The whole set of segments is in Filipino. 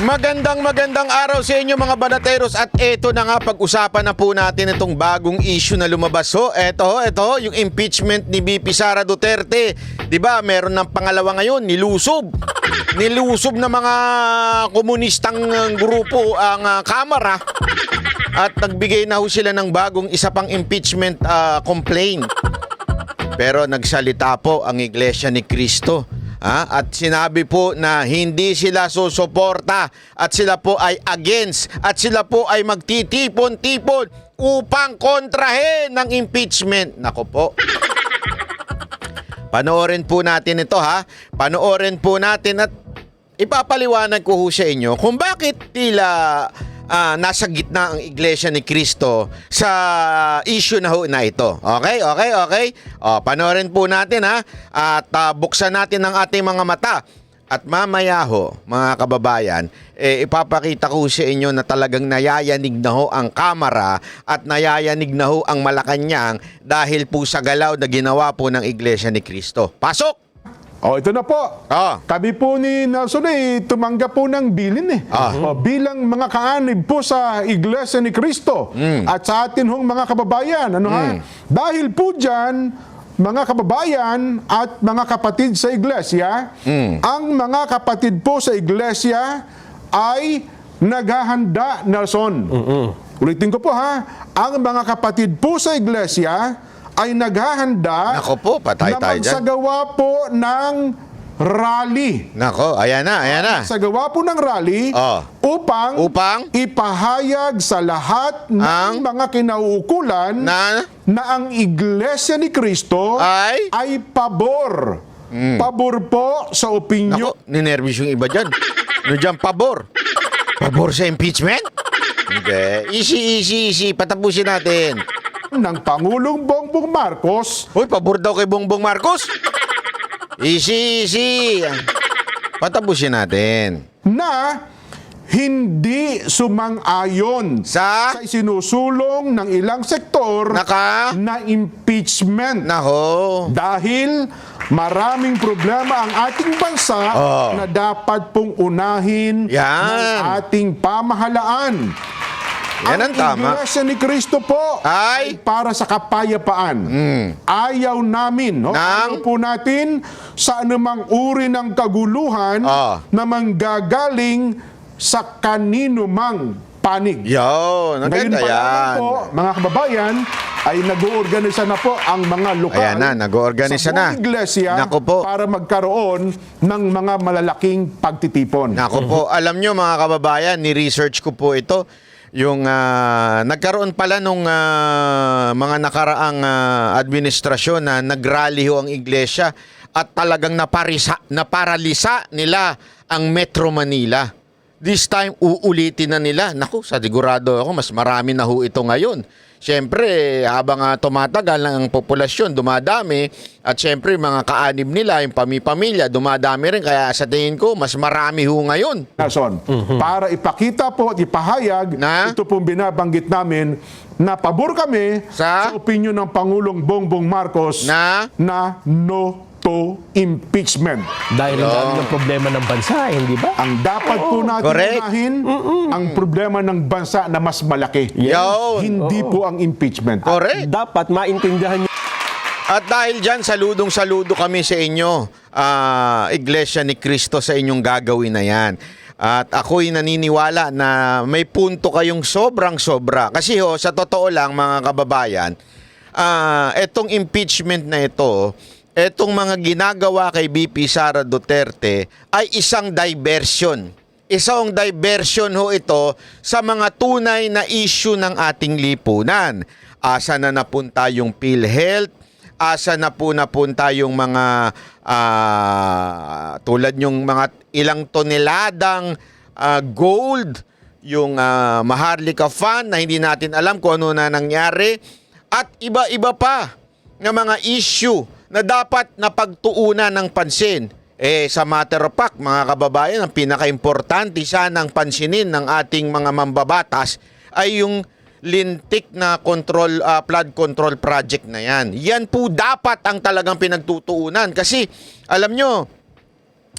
Magandang araw sa inyo mga banateros at eto na nga pag-usapan na po natin itong bagong issue na lumabas ho. Eto yung impeachment ni VP Sara Duterte. 'Di ba? Meron ng pangalawa ngayon, nilusob. Nilusob na mga komunistang grupo ang Kamara at nagbigay na ho sila ng bagong isa pang impeachment complaint. Pero nagsalita po ang Iglesia ni Cristo. At sinabi po na hindi sila susuporta at sila po ay against at sila po ay magtitipon-tipon upang kontrahin ng impeachment. Nako po. Panoorin po natin ito Panoorin po natin at ipapaliwanag ko ho sa inyo kung bakit tila nasa gitna ang Iglesia ni Cristo sa issue na ito. Okay? Panoorin po natin at buksan natin ang ating mga mata. At mamaya mga kababayan, ipapakita ko sa inyo na talagang nayayanig na ang Kamara at nayayanig na ang Malacanang dahil po sa galaw na ginawa po ng Iglesia ni Cristo. Pasok! Ito na po. Kami po ni Nelson tumanggap po ng bilin bilang mga kaanib po sa Iglesia ni Cristo at sa atin hong mga kababayan. Dahil po dyan, mga kababayan at mga kapatid sa Iglesia, ang mga kapatid po sa Iglesia ay naghahanda, Nelson. Ulitin ko po ang mga kapatid po sa Iglesia ay naghahanda patay na tayo dyan. magsagawa po ng rally. Ayan na. Magsagawa po ng rally upang ipahayag sa lahat ng mga kinauukulan na ang Iglesia ni Cristo ay pabor. Pabor po sa opinyon. Ninervous yung iba dyan. Ano dyan, pabor? Pabor sa impeachment? Hindi. Easy. Patapusin natin. Ng Pangulong Bongbong Marcos. Uy, pabor daw kay Bongbong Marcos? Easy. Patapusin natin. Na hindi sumang-ayon sa isinusulong ng ilang sektor na impeachment. Dahil maraming problema ang ating bansa na dapat pong unahin ng ating pamahalaan. Yan ang tama. Iglesia ni Cristo po ay para sa kapayapaan. Ayaw namin, ayaw po natin sa anumang uri ng kaguluhan na manggagaling sa kanino mang panig. Ngayon pa po, mga kababayan, ay nag-oorganisa na po ang mga lokal nag-oorganisa sa buong iglesia para magkaroon ng mga malalaking pagtitipon. Alam nyo mga kababayan, ni-research ko po ito. Yung nagkaroon pala nung mga nakaraang administrasyon na nagrally ang iglesia at talagang naparalisa nila ang Metro Manila. This time, uulitin na nila. Sa sigurado ako, mas marami na ito ngayon. Siyempre, habang tumatagal ang populasyon, dumadami. At siyempre, mga kaanib nila, yung pamilya, dumadami rin. Kaya sa tingin ko, mas marami ngayon. Para ipakita po at ipahayag, ito pong binabanggit namin, na pabor kami sa opinyon ng Pangulong Bongbong Marcos na no to impeachment. Dahil ang dami ng problema ng bansa, hindi ba? Ang dapat po natin unahin, ang problema ng bansa na mas malaki. Hindi po ang impeachment. Dapat maintindihan niyo. At dahil dyan, saludo kami sa inyo, Iglesia ni Cristo, sa inyong gagawin na yan. At ako'y naniniwala na may punto kayong sobrang-sobra. Kasi sa totoo lang, mga kababayan, etong impeachment na ito, etong mga ginagawa kay VP Sara Duterte ay isang diversion. Isang diversion ito sa mga tunay na issue ng ating lipunan. Asa na napunta yung PhilHealth? Asa na po napunta yung mga tulad yung mga ilang toneladang gold, yung Maharlika Fund na hindi natin alam kung ano na nangyari, at iba-iba pa ng mga issue na dapat napagtuunan ng pansin. Sa matter of fact, mga kababayan, ang pinaka-importante sanang pansinin ng ating mga mambabatas ay yung lintik na flood control project na yan. Yan po dapat ang talagang pinagtutuunan. Kasi, alam nyo,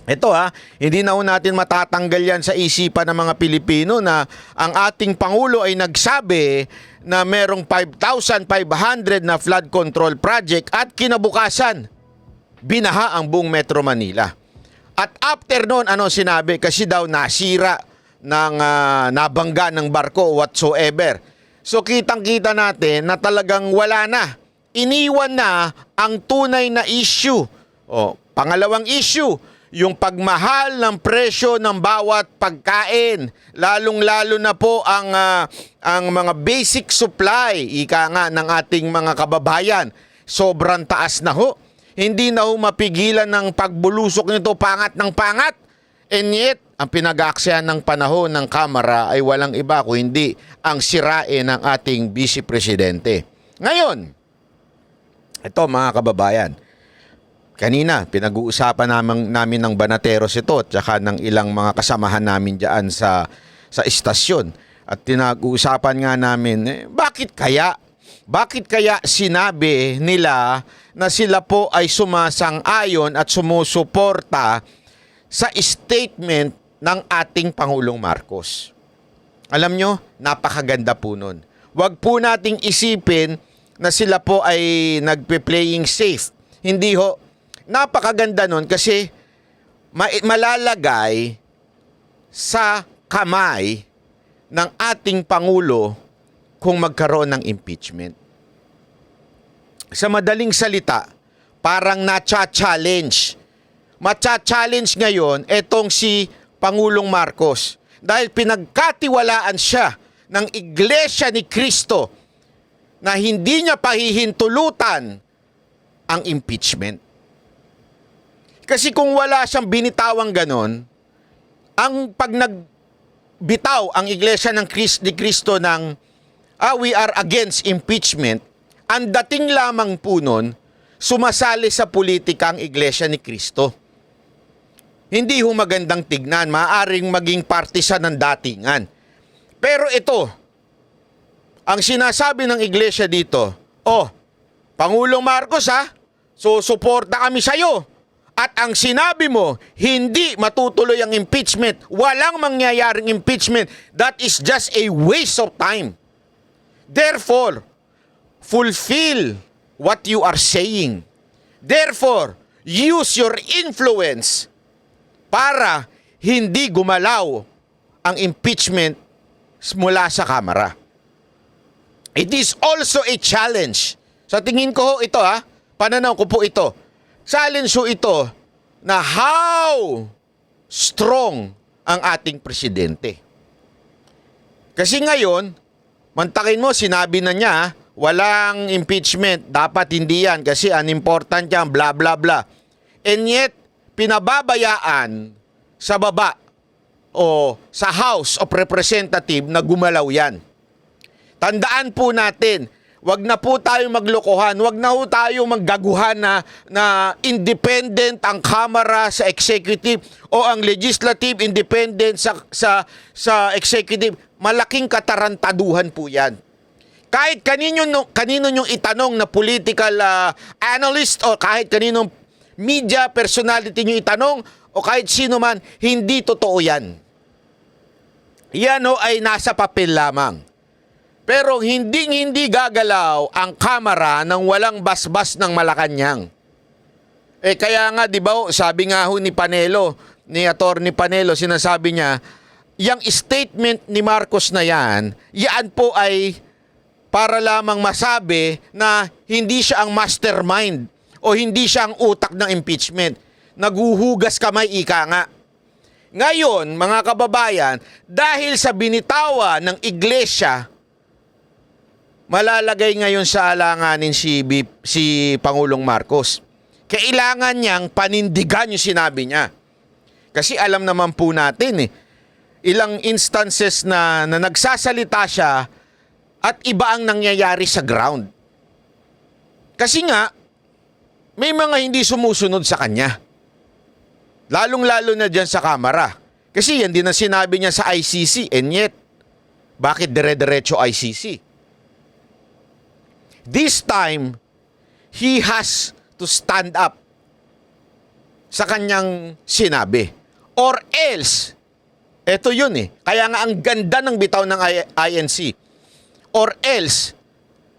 Ito hindi na ho natin matatanggal yan sa isipan ng mga Pilipino na ang ating Pangulo ay nagsabi na merong 5,500 na flood control project at kinabukasan, binaha ang buong Metro Manila. At after noon, ano sinabi? Kasi daw nasira ng nabangga ng barko whatsoever. So kitang-kita natin na talagang wala na. Iniwan na ang tunay na issue. Pangalawang issue, yung pagmahal ng presyo ng bawat pagkain, lalong-lalo na po ang mga basic supply, ika nga ng ating mga kababayan, sobrang taas na ho. Hindi na ho mapigilan ng pagbulusok nito, pangat ng pangat. And yet, ang pinag-aaksaya ng panahon ng Kamara ay walang iba kundi ang sirain ng ating Vice Presidente. Ngayon, ito mga kababayan, kanina, pinag-uusapan namin ng Banateros ito at saka ng ilang mga kasamahan namin dyan sa istasyon. At pinag-uusapan nga namin, bakit kaya? Bakit kaya sinabi nila na sila po ay sumasang-ayon at sumusuporta sa statement ng ating Pangulong Marcos? Alam nyo, napakaganda po nun. Huwag po nating isipin na sila po ay nagpe-playing safe. Hindi ho. Napakaganda nun kasi malalagay sa kamay ng ating Pangulo kung magkaroon ng impeachment. Sa madaling salita, parang nacha-challenge. Macha-challenge ngayon etong si Pangulong Marcos dahil pinagkatiwalaan siya ng Iglesia ni Cristo na hindi niya pahihintulutan ang impeachment. Kasi kung wala siyang binitawang ganon, ang pag nagbitaw ang Iglesia ni Cristo ng we are against impeachment, ang dating lamang po nun, sumasali sa politika ang Iglesia ni Cristo. Hindi ho magandang tignan, maaaring maging partisan ng datingan. Pero ito, ang sinasabi ng Iglesia dito, Pangulong Marcos so suporta kami sa'yo. At ang sinabi mo, hindi matutuloy ang impeachment, walang mangyayaring impeachment, that is just a waste of time. Therefore, fulfill what you are saying. Therefore, use your influence para hindi gumalaw ang impeachment mula sa Kamara. It is also a challenge. Sa tingin ko ito pananaw ko po ito. Challenge ito na how strong ang ating presidente. Kasi ngayon, mantakin mo, sinabi na niya, walang impeachment, dapat hindi yan kasi unimportant yan, bla bla bla. And yet, pinababayaan sa baba o sa House of Representatives na gumalaw yan. Tandaan po natin, wag na po tayo maglokohan, wag na po tayo maggaguhan na independent ang Kamara sa executive o ang legislative independent sa executive. Malaking katarantaduhan po yan. Kahit kanino nyong itanong na political analyst o kahit kaninong media personality nyo itanong o kahit sino man, hindi totoo yan. Yan ay nasa papel lamang. Pero hindi gagalaw ang Kamara nang walang basbas ng Malacanang. Kaya nga, di ba, sabi nga ho ni Panelo, ni Attorney Panelo, sinasabi niya, yung statement ni Marcos na yan po ay para lamang masabi na hindi siya ang mastermind o hindi siya ang utak ng impeachment. Naguhugas kamay, ika nga. Ngayon, mga kababayan, dahil sa binitawan ng Iglesia, malalagay ngayon sa alanganin si Pangulong Marcos. Kailangan niyang panindigan yung sinabi niya. Kasi alam naman po natin ilang instances na nagsasalita siya at iba ang nangyayari sa ground. Kasi nga, may mga hindi sumusunod sa kanya. Lalong-lalo na dyan sa Kamara. Kasi yan din ang sinabi niya sa ICC. And yet, bakit dire-diretso ICC? This time, he has to stand up sa kanyang sinabi. Or else, eto yun eh. Kaya nga ang ganda ng bitaw ng INC. Or else,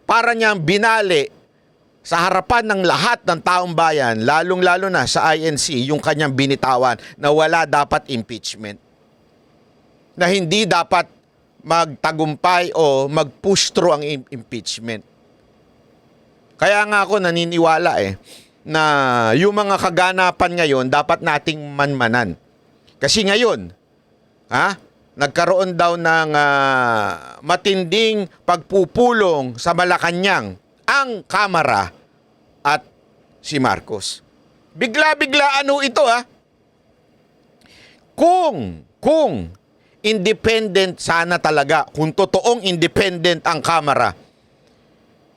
para niyang binali sa harapan ng lahat ng taong bayan, lalong-lalo na sa INC, yung kanyang binitawan na wala dapat impeachment. Na hindi dapat magtagumpay o mag-push through ang impeachment. Kaya nga ako naniniwala na yung mga kaganapan ngayon dapat nating manmanan. Kasi ngayon, nagkaroon daw ng matinding pagpupulong sa Malacanang ang Kamara at si Marcos. Bigla-bigla ito Kung independent sana talaga, kung totoong independent ang Kamara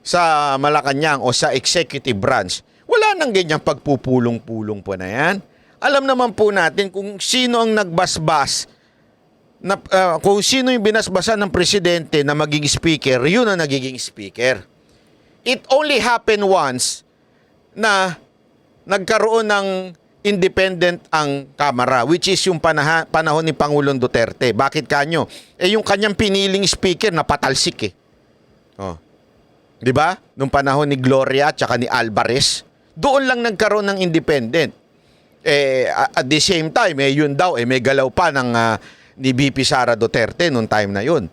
sa Malacanang o sa executive branch, wala nang ganyang pagpupulong-pulong po na yan. Alam naman po natin kung sino ang nagbasbas, kung sino yung binasbasan ng presidente na maging speaker, yun ang nagiging speaker. It only happened once na nagkaroon ng independent ang Kamara, which is yung panahon ni Pangulong Duterte. Bakit kanyo? Yung kanyang piniling speaker na patalsik Oh. 'Di ba? Nung panahon ni Gloria at saka ni Alvarez, doon lang nagkaroon ng independent. At the same time, yun daw, may galaw pa ng ni VP Sara Duterte nung time na yun.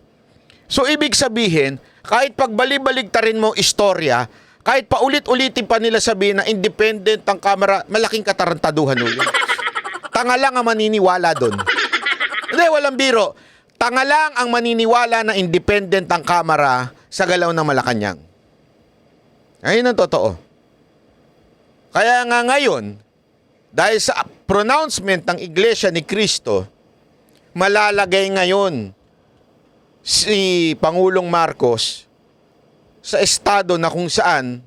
So, ibig sabihin, kahit pagbali-baligtarin mo istorya, kahit paulit-ulitin pa nila sabihin na independent ang Kamara, malaking katarantaduhan yun. Tanga lang ang maniniwala doon. Hindi, walang biro. Tanga lang ang maniniwala na independent ang Kamara sa galaw ng Malacanang. Ayun ang totoo. Kaya nga ngayon, dahil sa pronouncement ng Iglesia ni Cristo, malalagay ngayon si Pangulong Marcos sa estado na kung saan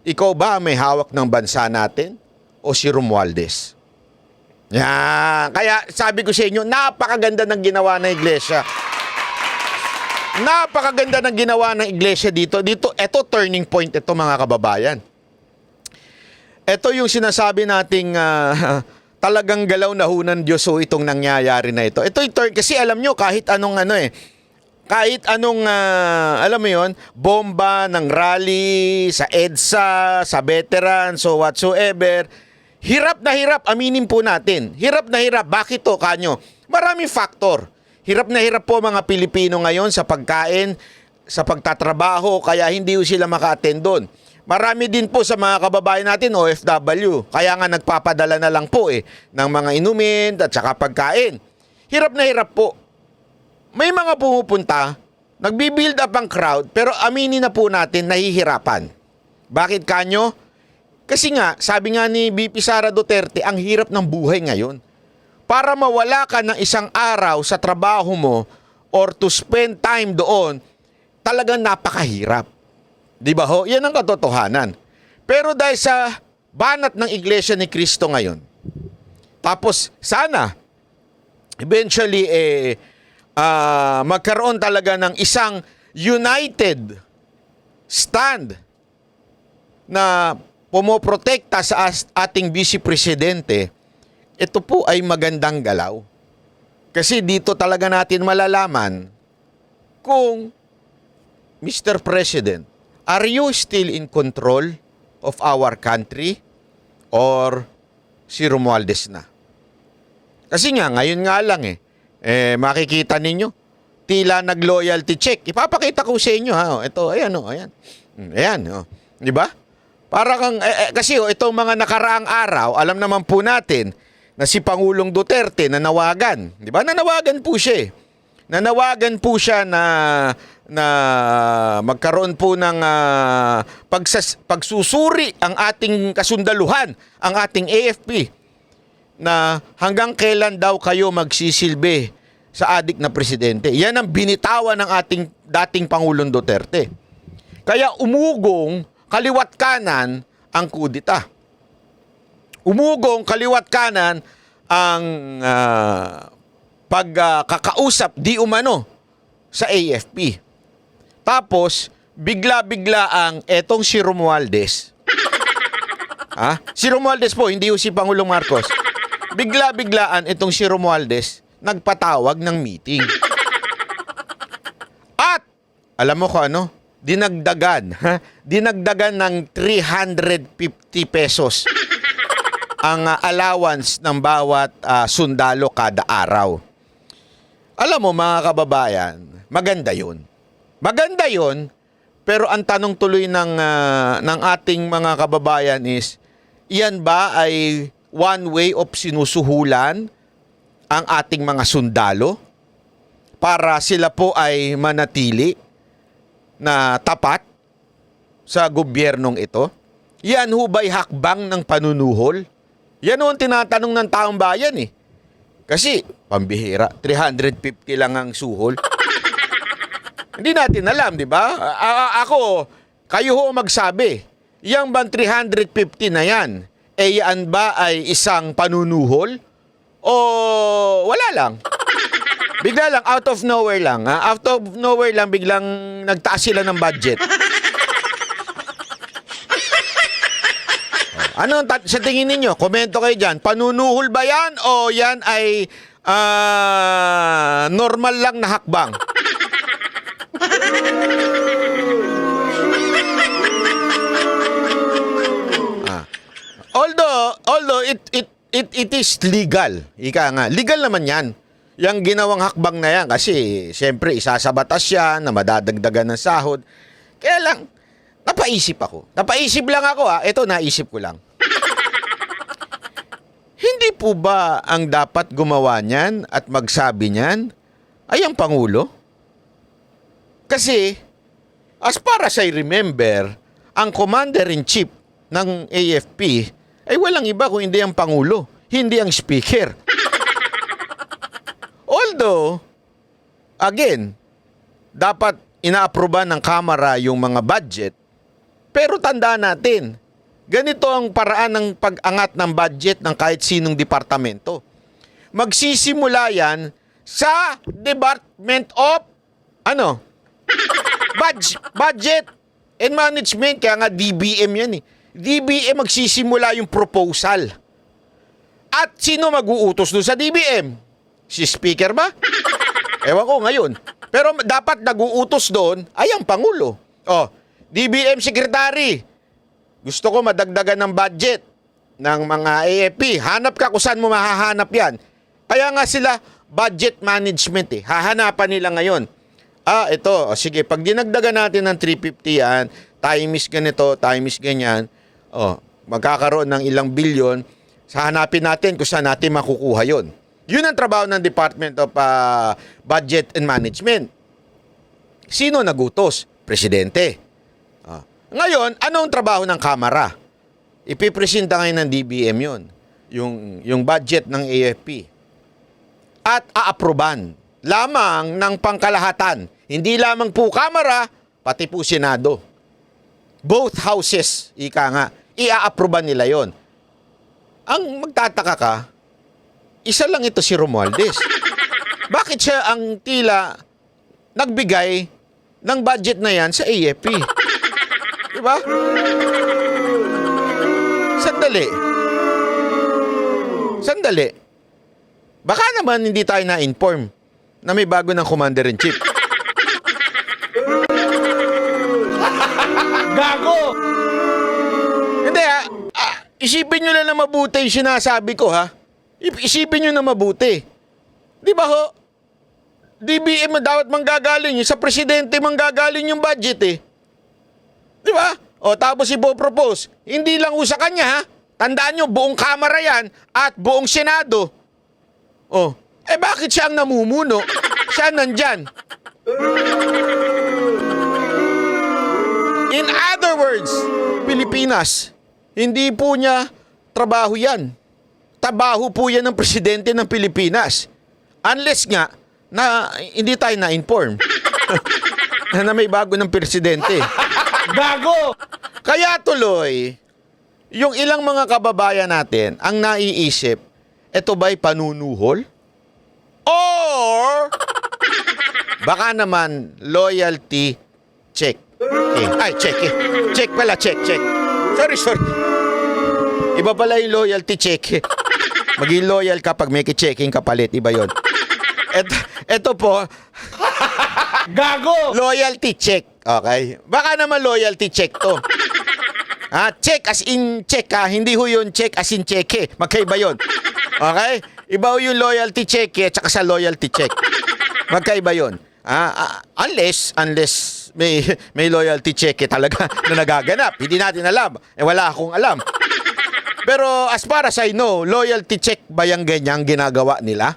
ikaw ba may hawak ng bansa natin o si Romualdez? Yan. Kaya sabi ko sa inyo, napakaganda ng ginawa ng Iglesia. Napakaganda ng ginawa ng Iglesia dito. Ito turning point ito mga kababayan. Ito yung sinasabi nating talagang galaw na hunan Diyos itong nangyayari na ito. Ito kasi alam nyo kahit anong kahit anong, alam mo yun, bomba ng rally, sa EDSA, sa veteran, so whatsoever, hirap na hirap, aminin po natin. Hirap na hirap. Bakit to, kanyo? Maraming faktor. Hirap na hirap po mga Pilipino ngayon sa pagkain, sa pagtatrabaho, kaya hindi sila maka-attend doon. Marami din po sa mga kababayan natin, OFW. Kaya nga nagpapadala na lang po ng mga inumin at saka pagkain. Hirap na hirap po. May mga pumupunta, nagbi-build up ang crowd, pero aminin na po natin, nahihirapan. Bakit kanyo? Kasi nga, sabi nga ni VP Sara Duterte, ang hirap ng buhay ngayon. Para mawala ka ng isang araw sa trabaho mo or to spend time doon, talagang napakahirap. Di ba ho? Yan ang katotohanan. Pero dahil sa banat ng Iglesia ni Cristo ngayon, tapos sana, eventually, magkaroon talaga ng isang united stand na pumoprotekta sa ating Vice Presidente, ito po ay magandang galaw. Kasi dito talaga natin malalaman kung, Mr. President, are you still in control of our country or si Romualdez na? Kasi nga, ngayon nga lang makikita ninyo, tila nag-loyalty check. Ipapakita ko sa inyo, ito, ayan, ayan. Ayan, di ba? Para kang, kasi itong mga nakaraang araw, alam naman po natin na si Pangulong Duterte nanawagan. Di ba? Nanawagan po siya. Nanawagan po siya na magkaroon po ng pagsusuri ang ating kasundaluhan, ang ating AFP, na hanggang kailan daw kayo magsisilbi sa adik na presidente. Yan ang binitawan ng ating dating Pangulong Duterte. Kaya umugong kaliwat kanan ang kudita. Umugong kaliwat kanan ang pagkakausap di umano sa AFP. Tapos, bigla-bigla ang etong si Romualdez Si Romualdez po, hindi si Pangulong Marcos. Bigla-biglaan itong si Romualdez nagpatawag ng meeting. At, alam mo kung ano? Dinagdagan ng 350 pesos ang allowance ng bawat sundalo kada araw. Alam mo mga kababayan, maganda yun. Maganda yun, pero ang tanong tuloy ng ating mga kababayan is, iyan ba ay one way of sinusuhulan ang ating mga sundalo para sila po ay manatili na tapat sa gobyernong ito? Yan ho ba'y hakbang ng panunuhol? Yan ho ang tinatanong ng taong bayan eh. Kasi, pambihira, 350 lang ang suhol. Hindi natin alam, di ba? Ako, kayo ho magsabi, yang bang 350 na yan, yan ba ay isang panunuhol? O wala lang? Bigla lang, out of nowhere lang. Out of nowhere lang, biglang nagtaas sila ng budget. Ano sa tingin ninyo? Komento kayo dyan. Panunuhol ba yan o yan ay normal lang na hakbang? Although it is legal. Ika nga, legal naman yan. Yang ginawang hakbang na yan kasi siyempre isa sa batas yan na madadagdagan ng sahod. Kaya lang, napaisip ako. Napaisip lang ako Ito, naisip ko lang. Hindi po ba ang dapat gumawa niyan at magsabi niyan ay ang Pangulo? Kasi, as far as I remember, ang Commander-in-Chief ng AFP ay walang iba kung hindi ang Pangulo, hindi ang Speaker. Although, again, dapat inaaproba ng Kamara yung mga budget, pero tandaan natin, ganito ang paraan ng pag-angat ng budget ng kahit sinong departamento. Magsisimula yan sa Department of Budget and Management. Kaya nga DBM yan eh. DBM magsisimula yung proposal. At sino mag-uutos doon sa DBM? Si Speaker ba? Ewan ko ngayon. Pero dapat nag-uutos doon ay ang Pangulo. DBM Secretary, gusto ko madagdagan ng budget ng mga AFP. Hanap ka kung saan mo mahahanap yan. Kaya nga sila budget management eh. Hahanapan nila ngayon. Ito. Sige, pag dinagdagan natin ng 350 yan, time is ganito, time is ganyan. Magkakaroon ng ilang bilyon. Hanapin natin kung saan natin makukuha yon. Yun ang trabaho ng Department of Budget and Management. Sino nagutos? Presidente. Ngayon, anong trabaho ng Kamara? Ipipresenta ngayon ng DBM yun. Yung budget ng AFP. At aaproban. Lamang ng pangkalahatan. Hindi lamang po Kamara, pati po Senado. Both houses, ika nga, i-aaproban nila yon. Ang magtataka ka, isa lang ito si Romualdez. Bakit siya ang tila nagbigay ng budget na yan sa AFP? Diba? Sandali. Baka naman hindi tayo na-inform na may bago ng Commander-in-Chief. Gago! Hindi isipin nyo lang na mabuti yung sinasabi ko Isipin nyo na mabuti. Di ba ho? DBM dapat manggagaling sa presidente manggagaling yung budget eh. Di ba? Tapos propose. Hindi lang sa kanya Tandaan nyo, buong Kamara yan at buong Senado. Bakit siya ang namumuno? Siya nandyan. In other words, Pilipinas, hindi po niya trabaho yan. Trabaho po yan ng presidente ng Pilipinas. Unless nga, na hindi tayo na-inform na may bago ng presidente. Gago! Kaya tuloy, yung ilang mga kababayan natin ang naiisip, eto ba'y panunuhol? Or baka naman loyalty check. Check pala, check. Sorry. Iba pala yung loyalty check. Maging loyal ka pag may checking kapalit. Iba yun. Ito po, Gago! loyalty check. Okay? Baka naman loyalty check to. Check as in check ha. Hindi ho yun check as in check. Magkaiba yun. Okay? Iba ho yung loyalty check at saka sa loyalty check. Magkaiba yun. Unless may loyalty check talaga na nagaganap. Hindi natin alam. Wala akong alam. Pero as far as I know, loyalty check ba yung ganyang ginagawa nila?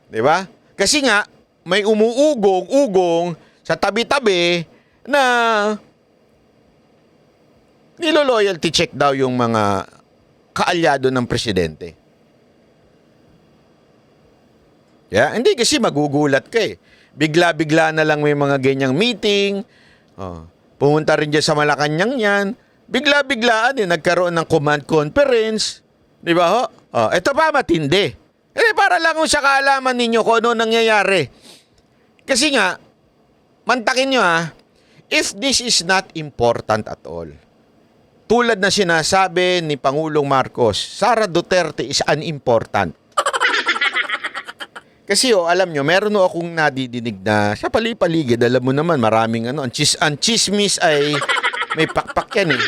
Di ba? Kasi nga, may umuugong-ugong sa tabi-tabi na nilo-loyalty check daw yung mga kaalyado ng presidente. Hindi kasi magugulat ka eh. Bigla-bigla na lang may mga ganyang meeting. Pumunta rin dyan sa Malacanang yan. Bigla-biglaan nagkaroon ng command conference. Di ba ho? Ito pa matindi. Para lang kung sa kaalaman ninyo kung ano nangyayari. Kasi nga, mantakin nyo if this is not important at all, tulad na sinasabi ni Pangulong Marcos, Sara Duterte is unimportant. Kasi alam nyo, meron akong nadidinig na sa pali-paligid, alam mo naman, maraming ang chismis ay may pakpak yan eh.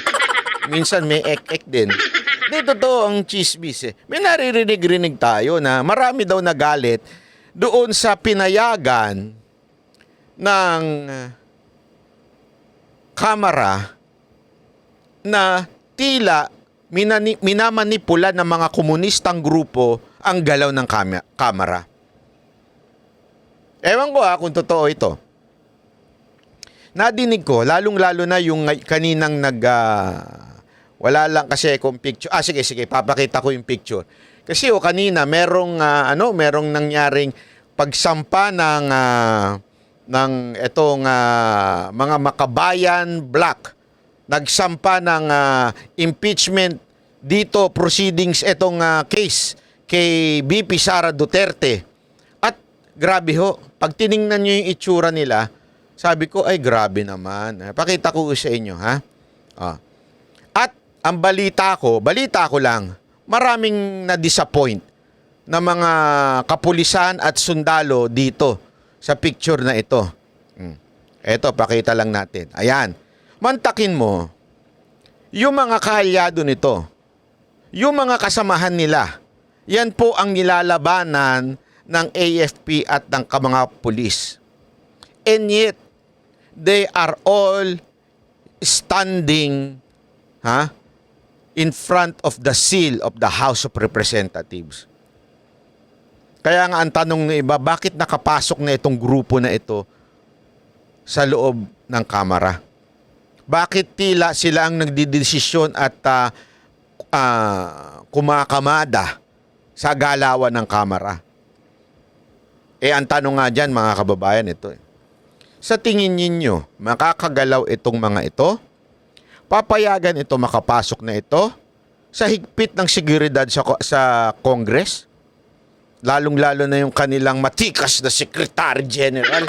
Minsan may ek-ek din. Hindi, totoo ang chismis eh. May naririnig-rinig tayo na marami daw nagalit doon sa pinayagan ng Kamara na tila minamanipula ng mga komunistang grupo ang galaw ng Kamara. Ewan ko kung totoo ito. Nadinig ko, lalong-lalo na yung kaninang wala lang kasi akong picture. Sige, papakita ko yung picture. Kasi kanina merong nangyaring pagsampa ng itong mga makabayan black. Nagsampa ng impeachment dito proceedings itong case kay BP Sara Duterte. At grabe ho, pag tiningnan nyo yung itsura nila, sabi ko, ay grabe naman. Pakita ko sa inyo, ha? At ang balita ko lang, maraming na-disappoint na mga kapulisan at sundalo dito sa picture na ito. Eto, pakita lang natin. Ayan. Mantakin mo, yung mga kaalyado nito, yung mga kasamahan nila, yan po ang nilalabanan ng AFP at ng mga pulis. And yet, they are all standing in front of the seal of the House of Representatives. Kaya nga ang tanong ng iba, bakit nakapasok na itong grupo na ito sa loob ng Kamara? Bakit tila sila ang nagdidesisyon at kumakamada sa galawan ng Kamara? Ang tanong nga dyan, mga kababayan, ito. Sa tingin ninyo, makakagalaw itong mga ito? Papayagan ito makapasok na ito sa higpit ng seguridad sa Congress? Lalong-lalo na yung kanilang matikas na Secretary General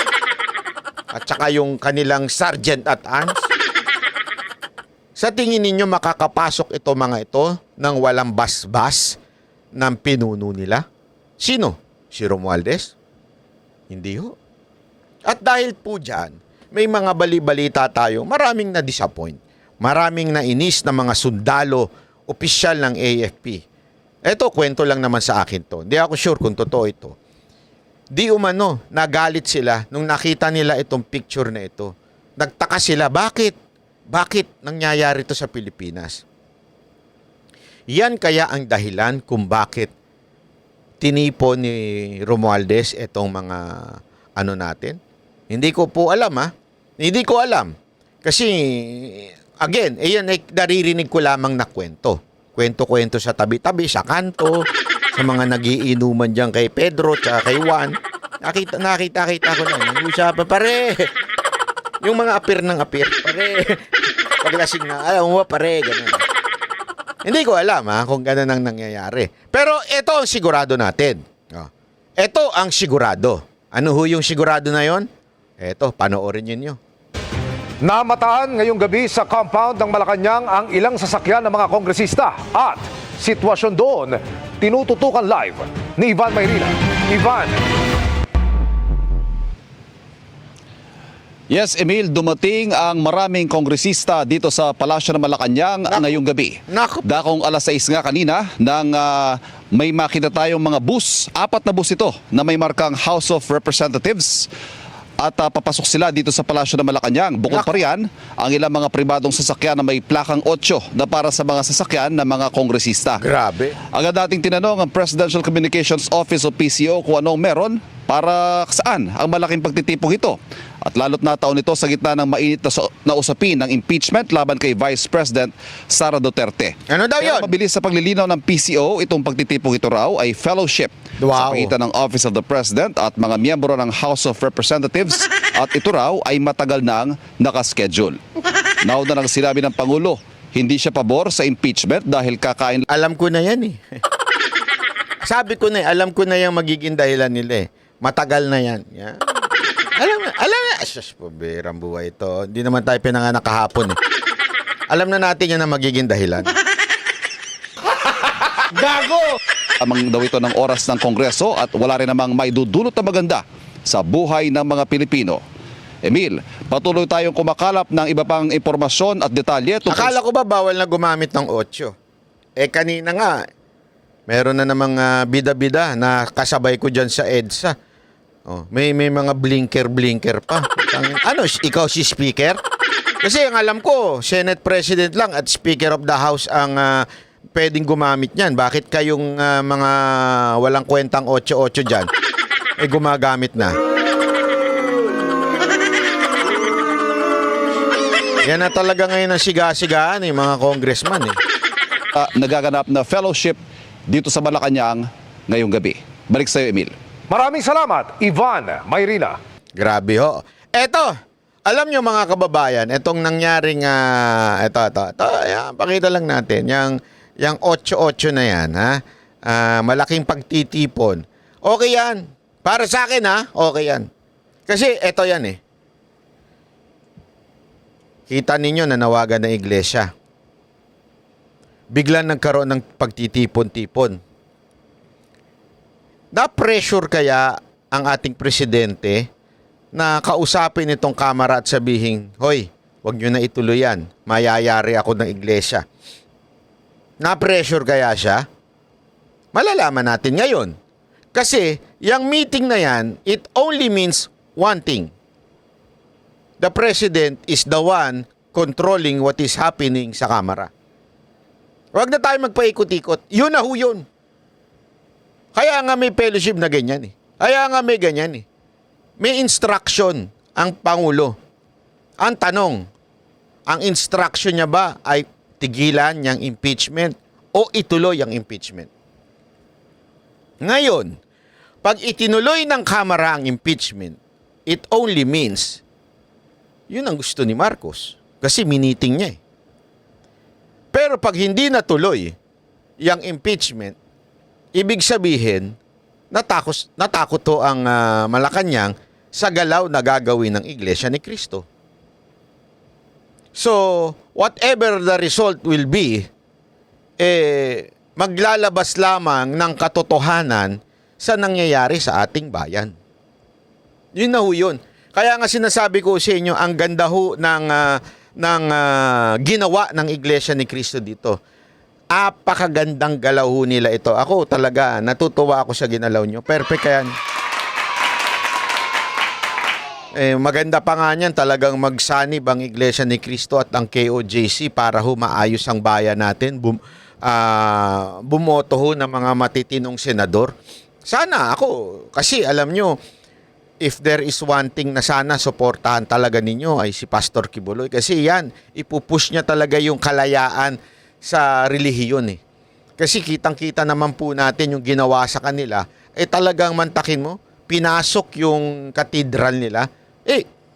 at saka yung kanilang Sergeant at Arms? Sa tingin ninyo makakapasok ito mga ito ng walang basbas ng pinuno nila? Sino? Si Romualdez? Hindi ho. At dahil po dyan, may mga bali-balita tayo, maraming na-disappoint. Maraming nainis na mga sundalo, opisyal ng AFP. Eto, kwento lang naman sa akin to. Hindi ako sure kung totoo ito. Di umano, nagalit sila nung nakita nila itong picture na ito. Nagtaka sila, bakit? Bakit nangyayari ito sa Pilipinas? Yan kaya ang dahilan kung bakit tinipo ni Romualdez itong mga natin? Hindi ko po alam Hindi ko alam. Kasi, again, yan ay naririnig ko lamang na kwento. Kwento-kwento sa tabi-tabi, sa kanto, sa mga nagiinuman dyan kay Pedro at kay Juan. Nakita ko na. Nag-usapan, pare. Yung mga apir ng apir, pare. Paglasing na, alam mo ba, pare, ganun. Hindi ko alam kung gano'n ang nangyayari. Pero ito ang sigurado natin. Ito ang sigurado. Ano ho yung sigurado na yon? Ito, panoorin ninyo. Namataan ngayong gabi sa compound ng Malacanang ang ilang sasakyan ng mga kongresista at sitwasyon doon, tinututukan live ni Ivan Mayrina. Ivan. Yes, Emil, dumating ang maraming kongresista dito sa Palasyo ng Malacanang ngayong gabi. Naku. Dakong alas 6 nga kanina nang may makita tayong mga bus, 4 na bus ito na may markang House of Representatives at papasok sila dito sa Palasyo ng Malacanang. Bukod pa riyan, ang ilang mga pribadong sasakyan na may plakang 8 na para sa mga sasakyan ng mga kongresista. Grabe. Agad dating tinanong ang Presidential Communications Office o PCO kung anong meron para saan ang malaking pagtitipong ito. At lalo't nataon ito sa gitna ng mainit na usapin ng impeachment laban kay Vice President Sara Duterte. Ano daw Pero yun? mabilis sa paglilinaw ng PCO, itong pagtitipong ito raw ay fellowship sa Wow. pagitan ng Office of the President at mga miyembro ng House of Representatives at ito raw ay matagal nang nakaschedule. Nauna nang sinabi ng Pangulo, hindi siya pabor sa impeachment dahil kakain Alam ko na yan eh. Sabi ko na alam ko na yung magiging dahilan nila eh. Matagal na yan. Yeah. Alam na. Asus, pabirang buhay ito. Hindi naman tayo pinanganak kahapon eh. Alam na natin yan ang magiging dahilan. Gago! lamang daw ito ng oras ng Kongreso at wala rin namang may dudulot na maganda sa buhay ng mga Pilipino. Emil, patuloy tayong kumakalap ng iba pang impormasyon at detalye tungkol Akala ko ba bawal na gumamit ng 8? Eh kanina nga, meron na namang bida-bida na kasabay ko dyan sa EDSA. Oh, may mga blinker pa. Ano, ikaw si Speaker? Kasi ang alam ko, Senate President lang at Speaker of the House ang pwedeng gumamit niyan. Bakit kayong mga walang kwentang 8-8 dyan, eh gumagamit na? Yan na talaga ngayon ang siga-sigaan eh, mga congressman eh. nagaganap na fellowship dito sa Malacanang ngayong gabi. Balik sa iyo, Emil. Maraming salamat, Ivan Mayrina. Grabe ho. Eto, alam nyo mga kababayan, etong nangyaring, eto, yan, pakita lang natin, yung 8-8 na yan, ha? Malaking pagtitipon. Okay yan. Para sa akin, ha? Okay yan. Kasi eto yan eh. Kita ninyo nanawagan ng iglesia. Biglang nagkaroon ng pagtitipon-tipon. Na-pressure kaya ang ating presidente na kausapin itong kamara at sabihin, hoy, wag nyo na ituloy yan. Mayayari ako ng iglesia. Na-pressure kaya siya? Malalaman natin ngayon. Kasi, yung meeting na yan, it only means one thing. The president is the one controlling what is happening sa kamara. Huwag na tayo magpaikot-ikot. Yun na ho yun. Kaya nga may fellowship na ganyan eh. Kaya nga may ganyan eh. May instruction ang Pangulo. Ang tanong, ang instruction niya ba ay tigilan niyang impeachment o ituloy ang impeachment? Ngayon, pag itinuloy ng Kamara ang impeachment, it only means yun ang gusto ni Marcos. Kasi miniting niya eh. Pero pag hindi natuloy yung impeachment, ibig sabihin, natakot to ang Malacanang sa galaw na gagawin ng Iglesia ni Cristo. So, whatever the result will be, maglalabas lamang ng katotohanan sa nangyayari sa ating bayan. Yun na ho yun. Kaya nga sinasabi ko sa inyo, ang ganda ho ng ginawa ng Iglesia ni Cristo dito. Apakagandang galaw ho nila ito. Ako talaga, natutuwa ako sa ginalaw nyo. Perfect yan. Maganda pa nga niyan talagang magsanib ang Iglesia ni Cristo at ang KOJC para ho maayos ang bayan natin. Bumoto ho ng mga matitinong senador. Sana ako, kasi alam nyo, if there is one thing na sana suportahan talaga ninyo ay si Pastor Kibuloy. Kasi yan, ipupush niya talaga yung kalayaan sa relihiyon eh. Kasi kitang-kita naman po natin yung ginawa sa kanila, talagang mantakin mo, pinasok yung katedral nila.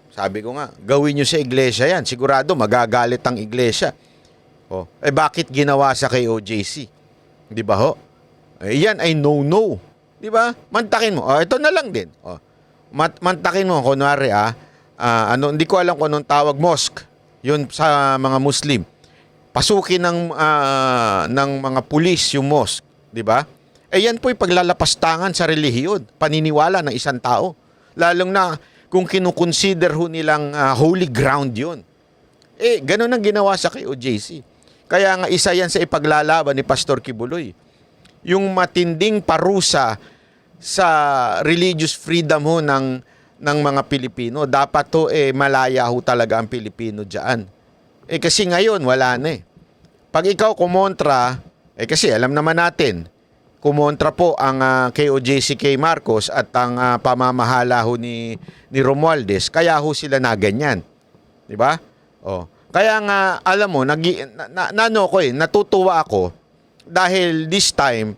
Sabi ko nga, gawin nyo sa iglesia yan. Sigurado magagalit ang iglesia. Bakit ginawa sa KOJC? Di ba ho? Yan ay no-no. Di ba? Mantakin mo. Ito na lang din. Mantakin mo, kunwari hindi ko alam kung anong tawag, mosque. Yun sa mga Muslim. pasukin ng mga pulis yung mosque, di ba? Yan po'y paglalapastangan sa relihiyon, paniniwala ng isang tao. Lalong na kung kinukonsider ho nilang holy ground yun. Ganun ang ginawa sa KOJC. Kaya nga isa yan sa ipaglalaban ni Pastor Kibuloy. Yung matinding parusa sa religious freedom ho ng mga Pilipino. Dapat to malaya ho talaga ang Pilipino dyan. Kasi ngayon wala na eh. Pag ikaw kumontra, kasi alam naman natin, kumontra po ang KOJC kay Marcos at ang pamamahala ho ni Romualdez, kaya ho sila na ganyan. 'Di ba? Kaya nga alam mo, natutuwa ako dahil this time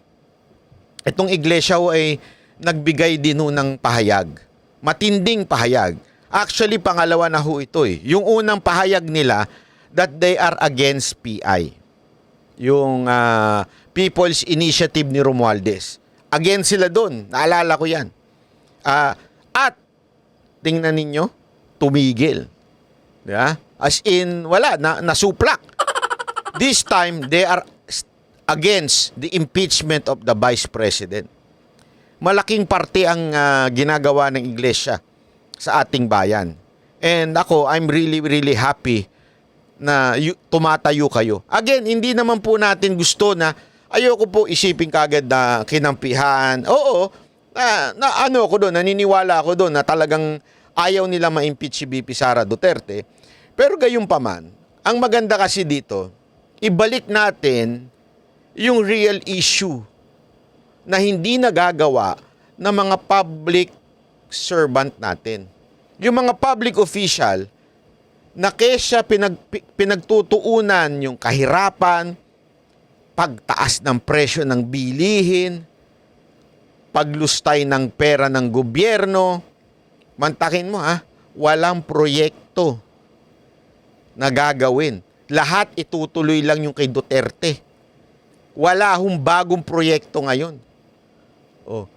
itong iglesia ho ay nagbigay din ho ng pahayag. Matinding pahayag. Actually, pangalawa na ho ito eh. Yung unang pahayag nila that they are against PI. Yung People's Initiative ni Romualdez. Against sila doon. Naalala ko yan. At, tingnan ninyo, tumigil. Yeah? As in, wala, nasuplak. This time, they are against the impeachment of the Vice President. Malaking parte ang ginagawa ng iglesia sa ating bayan. And ako, I'm really, really happy na tumatayo kayo. Again, hindi naman po natin gusto na ayoko po isipin kagad na kinampihan. Oo, ano ako doon, naniniwala ako doon na talagang ayaw nila ma-impeach si BP Sara Duterte. Pero gayunpaman, ang maganda kasi dito, ibalik natin yung real issue na hindi nagagawa ng mga public servant natin. Yung mga public official na kesa pinagtutuunan yung kahirapan, pagtaas ng presyo ng bilihin, paglustay ng pera ng gobyerno, mantakin mo walang proyekto na gagawin. Lahat itutuloy lang yung kay Duterte. Wala hong bagong proyekto ngayon.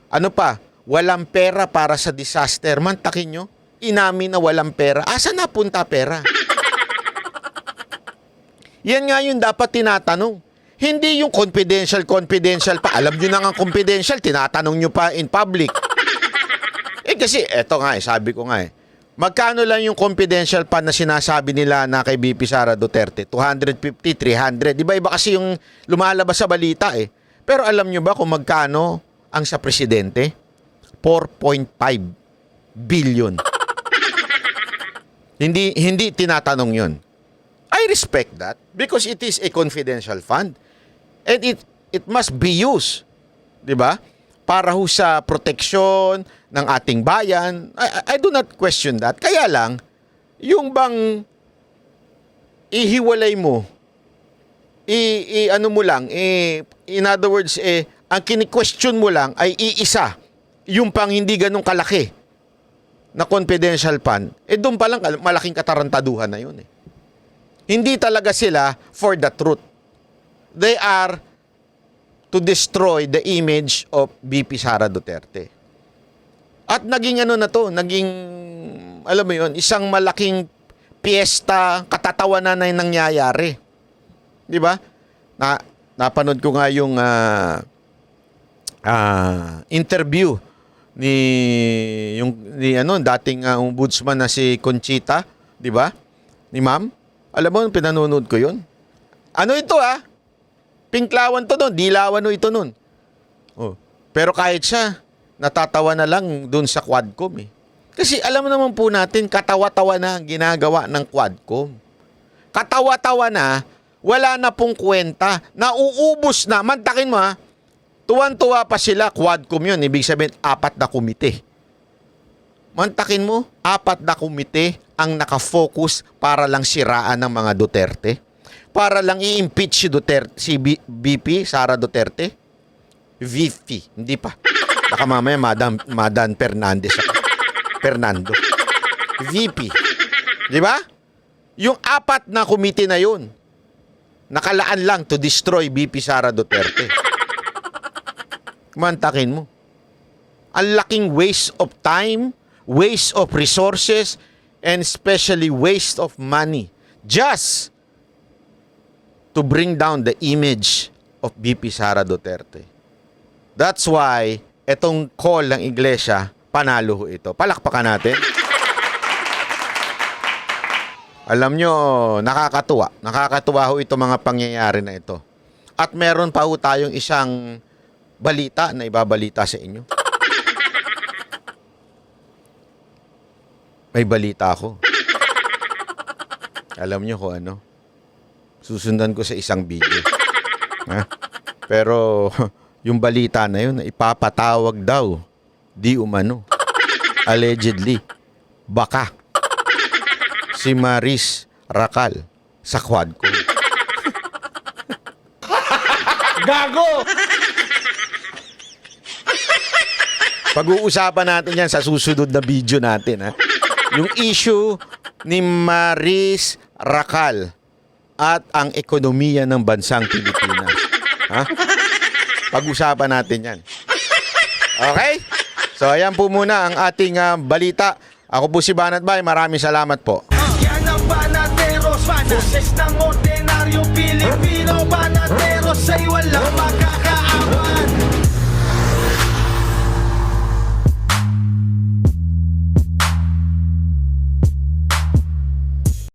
Ano pa? Walang pera para sa disaster. Mantakin nyo, inamin na walang pera. Asa napunta pera? Yan nga yung dapat tinatanong. Hindi yung confidential pa. Alam nyo na nga confidential, tinatanong nyo pa in public. Kasi, eto nga sabi ko nga magkano lang yung confidential pa na sinasabi nila na kay BP Sara Duterte? 250, 300. Di ba iba kasi yung lumalabas sa balita Pero alam nyo ba kung magkano ang sa presidente? 4.5 billion. Hindi tinatanong yun. I respect that because it is a confidential fund. And it must be used, 'di ba? Para ho sa proteksyon ng ating bayan. I do not question that. Kaya lang, yung bang ihiwalay mo, ano mo lang, in other words, ang kini-question mo lang ay iisa, yung pang hindi ganun kalaki na confidential fund, doon pa lang malaking katarantaduhan na yun Hindi talaga sila for the truth. They are to destroy the image of BP Sara Duterte. At naging naging, alam mo yun, isang malaking piyesta, katatawanan na yung nangyayari. Di ba? Napanood ko nga yung interview ni dating ombudsman na si Conchita, di ba? Ni Ma'am. Alam mo, pinanonood ko yun. Ano ito Pinklawan to nun, dilawan ito nun. Pero kahit siya, natatawa na lang dun sa Quadcom Kasi alam naman po natin, katawa-tawa na ang ginagawa ng Quadcom. Katawa-tawa na, wala na pong kwenta, nauubos na, mantakin mo tuwan-tuwa pa sila, Quadcom yun, ibig sabihin 4 na komite. Mantakin mo, 4 na komite ang nakafocus para lang siraan ng mga Duterte. Para lang i-impeach si BP Sara Duterte. VP, hindi pa. Baka mamaya Madam Fernandez ako. Fernando. VP. Di ba? Yung 4 na komite na yun, nakalaan lang to destroy BP Sara Duterte. Mantakin mo. Ang laking waste of time, waste of resources, and especially waste of money. Just to bring down the image of VP Sara Duterte. That's why etong call ng iglesia, panalo ho ito. Palakpakan natin. Alam nyo, nakakatuwa. Nakakatuwa ho ito mga pangyayari na ito. At meron pa ho tayong isang balita na ibabalita sa inyo. May balita ako. Alam nyo kung ano? Susundan ko sa isang video. Ha? Pero yung balita na yun, ipapatawag daw. Di umano. Allegedly. Baka. Si Maris Racal sa Quadcom. Gago! Pag-uusapan natin yan sa susunod na video natin. Ha? Yung issue ni Maris Racal at ang ekonomiya ng bansang Pilipinas. Ha? Pag-usapan natin yan. Okay? So, ayan po muna ang ating balita. Ako po si Banat Bay. Maraming salamat po. Yan ang Banateros, boses ng ordinaryo Pilipino. Banateros ay walang makakaaway.